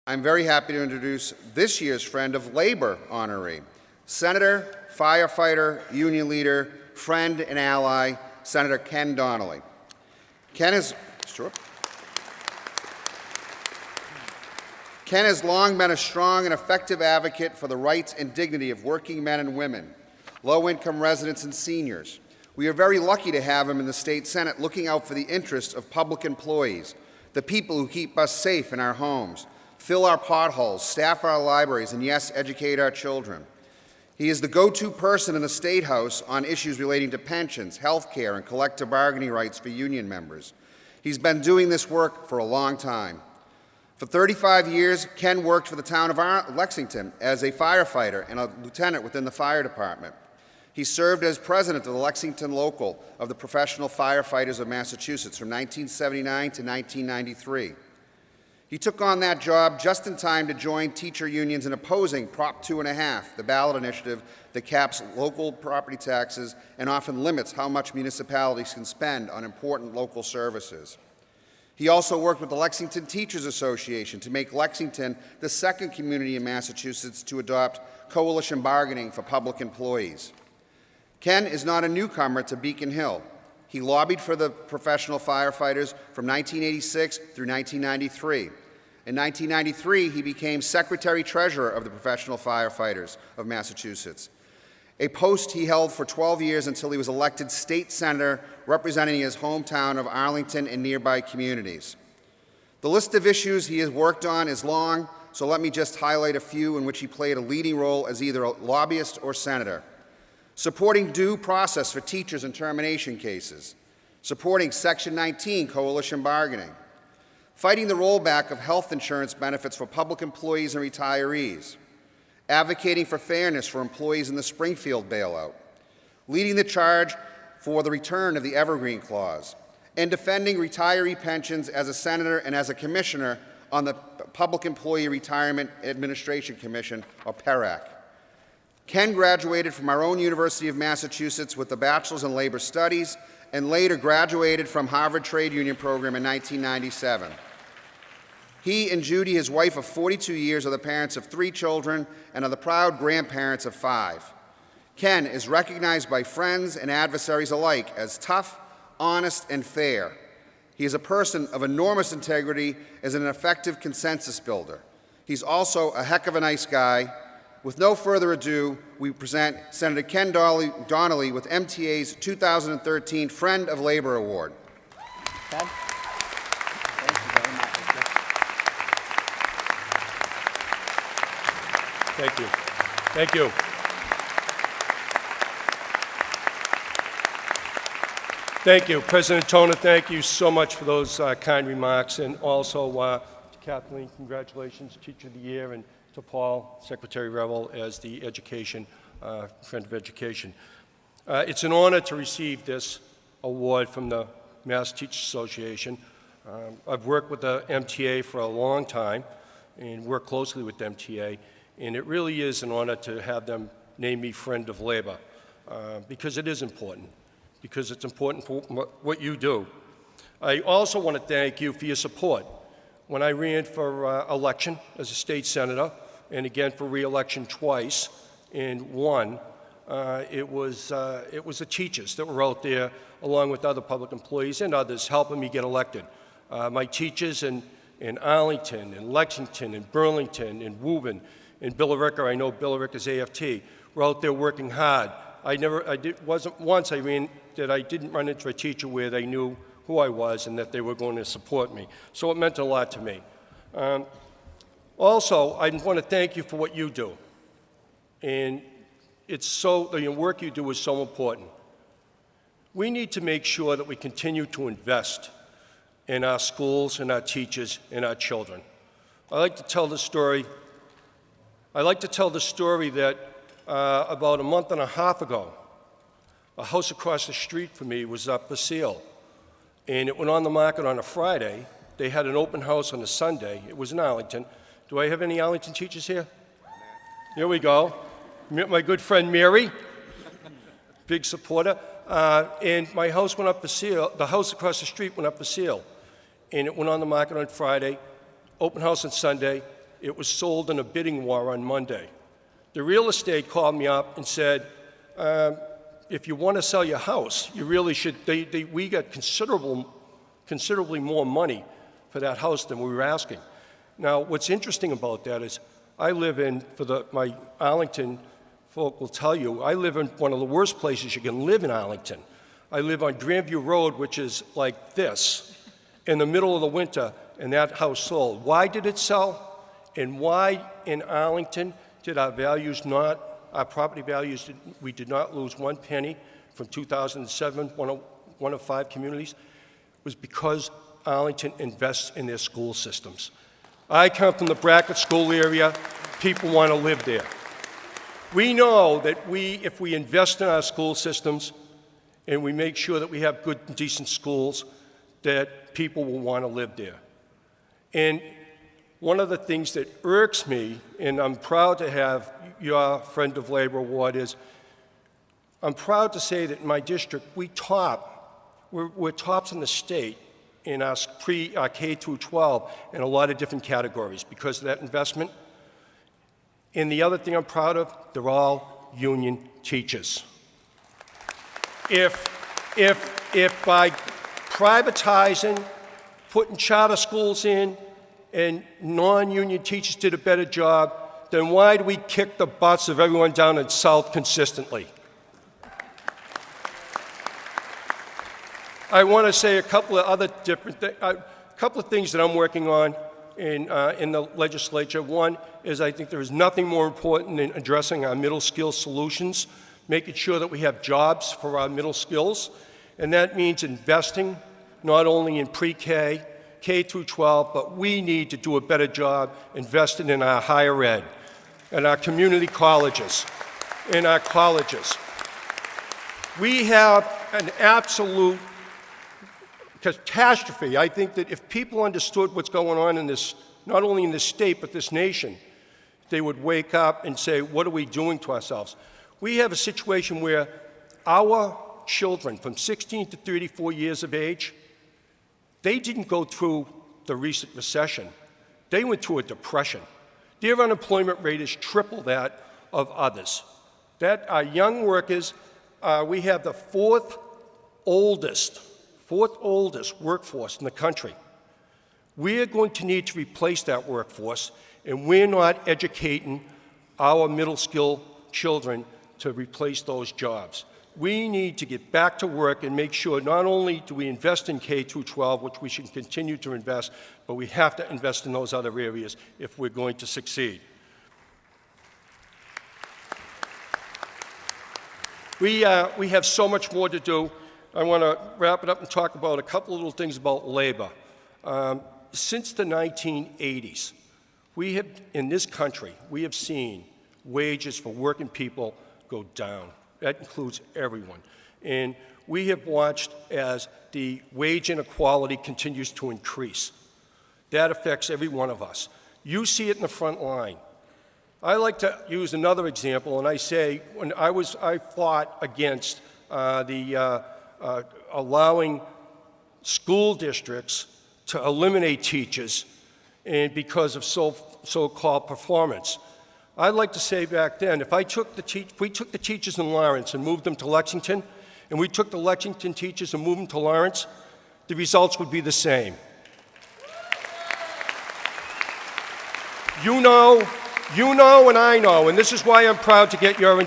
I'm very happy to introduce this year's Friend of Labor honoree, Senator, firefighter, union leader, friend, and ally, Senator Ken Donnelly. Ken has long been a strong and effective advocate for the rights and dignity of working men and women, low-income residents, and seniors. We are very lucky to have him in the state Senate looking out for the interests of public employees, the people who keep us safe in our homes, fill our potholes, staff our libraries, and yes, educate our children. He is the go-to person in the State House on issues relating to pensions, health care, and collective bargaining rights for union members. He's been doing this work for a long time. For 35 years, Ken worked for the town of Lexington as a firefighter and a lieutenant within the fire department. He served as president of the Lexington Local of the Professional Firefighters of Massachusetts from 1979 to 1993. He took on that job just in time to join teacher unions in opposing Prop 2.5, the ballot initiative that caps local property taxes and often limits how much municipalities can spend on important local services. He also worked with the Lexington Teachers Association to make Lexington the second community in Massachusetts to adopt coalition bargaining for public employees. Ken is not a newcomer to Beacon Hill. He lobbied for the professional firefighters from 1986 through 1993. In 1993, he became Secretary-Treasurer of the Professional Firefighters of Massachusetts, a post he held for 12 years until he was elected state senator representing his hometown of Arlington and nearby communities. The list of issues he has worked on is long, so let me just highlight a few in which he played a leading role as either a lobbyist or senator. Supporting due process for teachers in termination cases, supporting Section 19 coalition bargaining, fighting the rollback of health insurance benefits for public employees and retirees, advocating for fairness for employees in the Springfield bailout, leading the charge for the return of the Evergreen Clause, and defending retiree pensions as a senator and as a commissioner on the Public Employee Retirement Administration Commission, or PERAC. Ken graduated from our own University of Massachusetts with a bachelor's in labor studies and later graduated from Harvard Trade Union program in 1997. He and Judy, his wife of 42 years, are the parents of 3 children and are the proud grandparents of 5. Ken is recognized by friends and adversaries alike as tough, honest, and fair. He is a person of enormous integrity as an effective consensus builder. He's also a heck of a nice guy. With no further ado, we present Senator Ken Donnelly with MTA's 2013 Friend of Labor Award. Ted? Thank you very much. Thank you. Thank you. Thank you. President Toner, thank you so much for those kind remarks. And also to Kathleen, congratulations, Teacher of the Year, and to Paul, Secretary Revel, as the Friend of Education. It's an honor to receive this award from the Mass Teachers Association. I've worked with the MTA for a long time and worked closely with the MTA, and it really is an honor to have them name me Friend of Labor, because it is important, because it's important for what you do. I also want to thank you for your support. When I ran for election as a state senator, and again for re-election twice, and won, it was the teachers that were out there, along with other public employees and others, helping me get elected. My teachers in Arlington, in Lexington, in Burlington, in Woburn, in Billerica, I know Billerica's AFT, were out there working hard. Wasn't once I didn't run into a teacher where they knew who I was and that they were going to support me. So it meant a lot to me. Also, I want to thank you for what you do. And the work you do is so important. We need to make sure that we continue to invest in our schools and our teachers and our children. I like to tell the story that about a month and a half ago, a house across the street from me was up for sale. And it went on the market on a Friday. They had an open house on a Sunday. It was in Arlington. Do I have any Arlington teachers here? Here we go. My good friend Mary, big supporter. And my house went up for sale. The house across the street went up for sale. And it went on the market on Friday, open house on Sunday. It was sold in a bidding war on Monday. The real estate called me up and said, if you want to sell your house, you really should, we got considerably more money for that house than we were asking. Now, what's interesting about that is I live in, my Arlington folk will tell you, I live in one of the worst places you can live in Arlington. I live on Grandview Road, which is like this, in the middle of the winter, and that house sold. Why did it sell? And why in Arlington did our property values, we did not lose one penny from 2007, one of 5 communities? It was because Arlington invests in their school systems. I come from the Brackett School area. People want to live there. We know that if we invest in our school systems and we make sure that we have good and decent schools, that people will want to live there. And one of the things that irks me, and I'm proud to have your Friend of Labor Award, is I'm proud to say that in my district, we're tops in the state in our K through 12 in a lot of different categories because of that investment. And the other thing I'm proud of, they're all union teachers. If by privatizing, putting charter schools in, and non-union teachers did a better job, then why do we kick the butts of everyone down in South consistently? I want to say a couple of other things that I'm working on in the legislature. One is I think there is nothing more important than addressing our MiddleSkill Solutions, making sure that we have jobs for our middle skills, and that means investing not only in pre-K, K through 12, but we need to do a better job investing in our higher ed, and our community colleges, in our colleges. We have an absolute catastrophe. I think that if people understood what's going on in this, not only in this state, but this nation, they would wake up and say, what are we doing to ourselves? We have a situation where our children from 16 to 34 years of age, they didn't go through the recent recession. They went through a depression. Their unemployment rate is triple that of others. That our young workers, we have the fourth oldest workforce in the country. We're going to need to replace that workforce, and we're not educating our middle skill children to replace those jobs. We need to get back to work and make sure not only do we invest in K through 12, which we should continue to invest, but we have to invest in those other areas if we're going to succeed. We have so much more to do. I want to wrap it up and talk about a couple of little things about labor. Since the 1980s, in this country, we have seen wages for working people go down. That includes everyone. And we have watched as the wage inequality continues to increase. That affects every one of us. You see it in the front line. I like to use another example, and I say when I fought against allowing school districts to eliminate teachers and because of so-called performance. I'd like to say back then, if we took the teachers in Lawrence and moved them to Lexington, and we took the Lexington teachers and moved them to Lawrence, the results would be the same. You know and I know, and this is why I'm proud to get your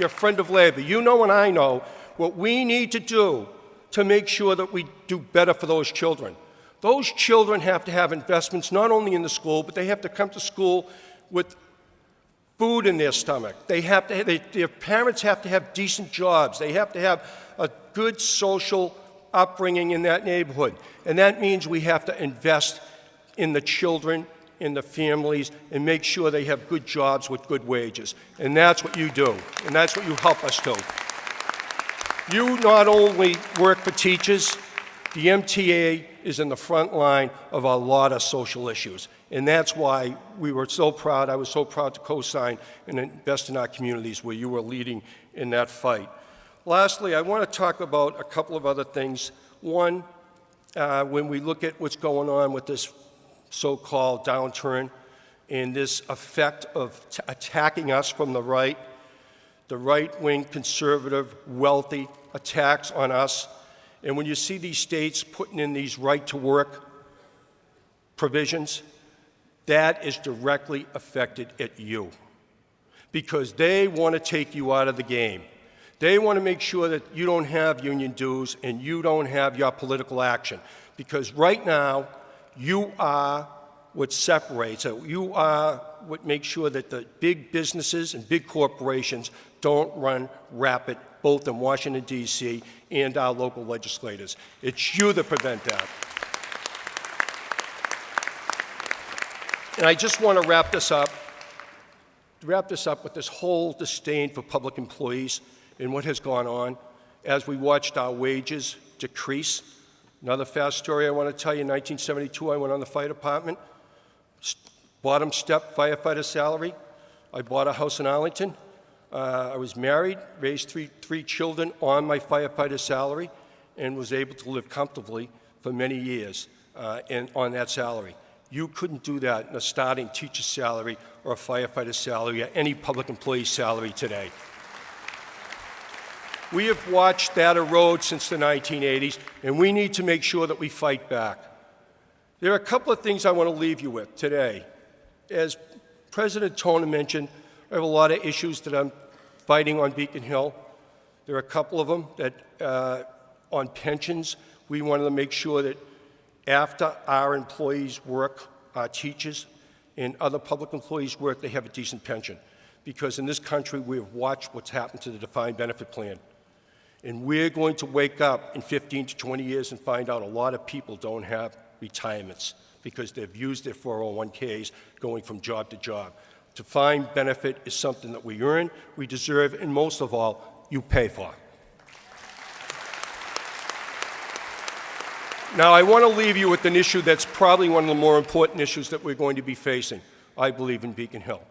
Friend of Labor. You know and I know what we need to do to make sure that we do better for those children. Those children have to have investments not only in the school, but they have to come to school with food in their stomach. Their parents have to have decent jobs. They have to have a good social upbringing in that neighborhood. And that means we have to invest in the children, in the families, and make sure they have good jobs with good wages. And that's what you do, and that's what you help us do. You not only work for teachers, the MTA is in the front line of a lot of social issues. And that's why we were so proud, I was so proud to co-sign and invest in our communities where you were leading in that fight. Lastly, I want to talk about a couple of other things. One, when we look at what's going on with this so-called downturn and this effect of attacking us from the right-wing, conservative, wealthy attacks on us. And when you see these states putting in these right-to-work provisions, that is directly affected at you, because they want to take you out of the game. They want to make sure that you don't have union dues and you don't have your political action, because right now you are what separates, you are what makes sure that the big businesses and big corporations don't run rapid, both in Washington, D.C. and our local legislators. It's you that prevent that. And I just want to wrap this up with this whole disdain for public employees and what has gone on as we watched our wages decrease. Another fast story I want to tell you, in 1972, I went on the fire department, bottom step firefighter salary. I bought a house in Arlington. I was married, raised three children on my firefighter salary, and was able to live comfortably for many years on that salary. You couldn't do that in a starting teacher's salary or a firefighter salary or any public employee salary today. We have watched that erode since the 1980s, and we need to make sure that we fight back. There are a couple of things I want to leave you with today. As President Tona mentioned, I have a lot of issues that I'm fighting on Beacon Hill. There are a couple of them that, on pensions, we wanted to make sure that after our employees work, our teachers and other public employees work, they have a decent pension. Because in this country, we have watched what's happened to the defined benefit plan. And we're going to wake up in 15 to 20 years and find out a lot of people don't have retirements because they've used their 401ks going from job to job. Defined benefit is something that we earn, we deserve, and most of all, you pay for. Now, I want to leave you with an issue that's probably one of the more important issues that we're going to be facing, I believe, in Beacon Hill.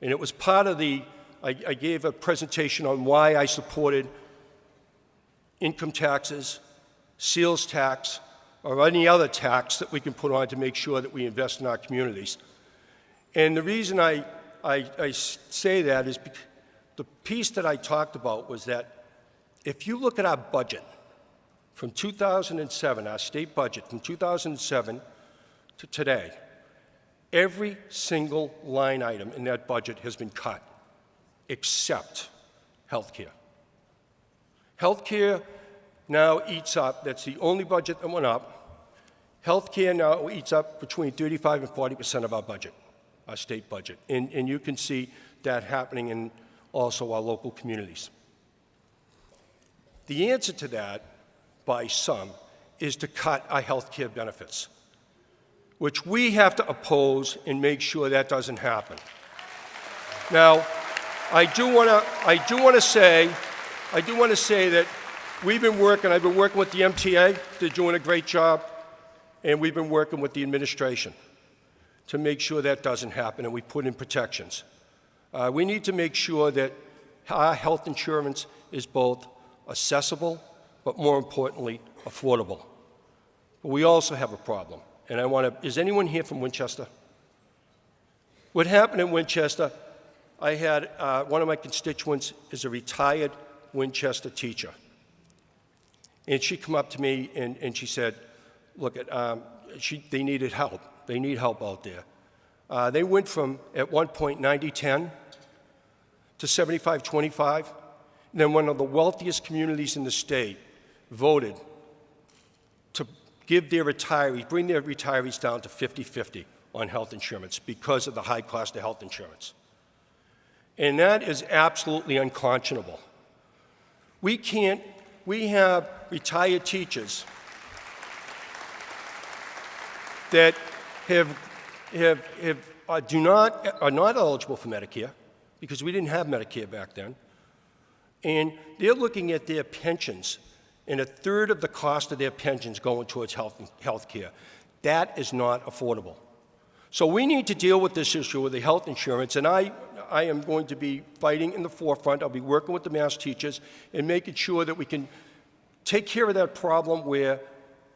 And it was part of I gave a presentation on why I supported income taxes, sales tax, or any other tax that we can put on to make sure that we invest in our communities. And the reason I say that is because the piece that I talked about was that if you look at our budget from 2007, our state budget from 2007 to today, every single line item in that budget has been cut, except health care. Health care now eats up, that's the only budget that went up. Health care now eats up between 35 and 40% of our budget, our state budget. And you can see that happening in also our local communities. The answer to that, by some, is to cut our health care benefits, which we have to oppose and make sure that doesn't happen. Now, I do want to say that I've been working with the MTA, they're doing a great job, and we've been working with the administration to make sure that doesn't happen, and we put in protections. We need to make sure that our health insurance is both accessible, but more importantly, affordable. But we also have a problem, and is anyone here from Winchester? What happened in Winchester, I had one of my constituents is a retired Winchester teacher. And she come up to me and she said, look, they needed help. They need help out there. They went from, at one point, 90-10 to 75-25. And then one of the wealthiest communities in the state voted to give their retirees, bring their retirees down to 50-50 on health insurance because of the high cost of health insurance. And that is absolutely unconscionable. We have retired teachers that are not eligible for Medicare because we didn't have Medicare back then. And they're looking at their pensions, and a third of the cost of their pensions going towards health care. That is not affordable. So we need to deal with this issue with the health insurance, and I am going to be fighting in the forefront. I'll be working with the Mass teachers and making sure that we can take care of that problem where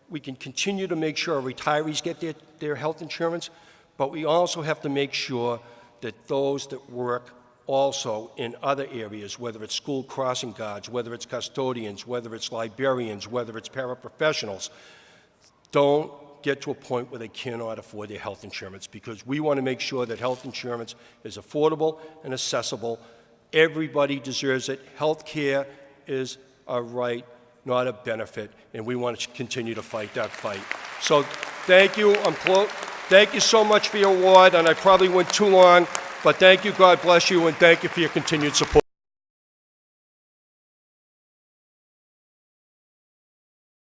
we can continue to make sure our retirees get their health insurance, but we also have to make sure that those that work also in other areas, whether it's school crossing guards, whether it's custodians, whether it's librarians, whether it's paraprofessionals, don't get to a point where they cannot afford their health insurance, because we want to make sure that health insurance is affordable and accessible. Everybody deserves it. Health care is a right, not a benefit, and we want to continue to fight that fight. So thank you. Thank you so much for your award, and I probably went too long, but thank you, God bless you, and thank you for your continued support.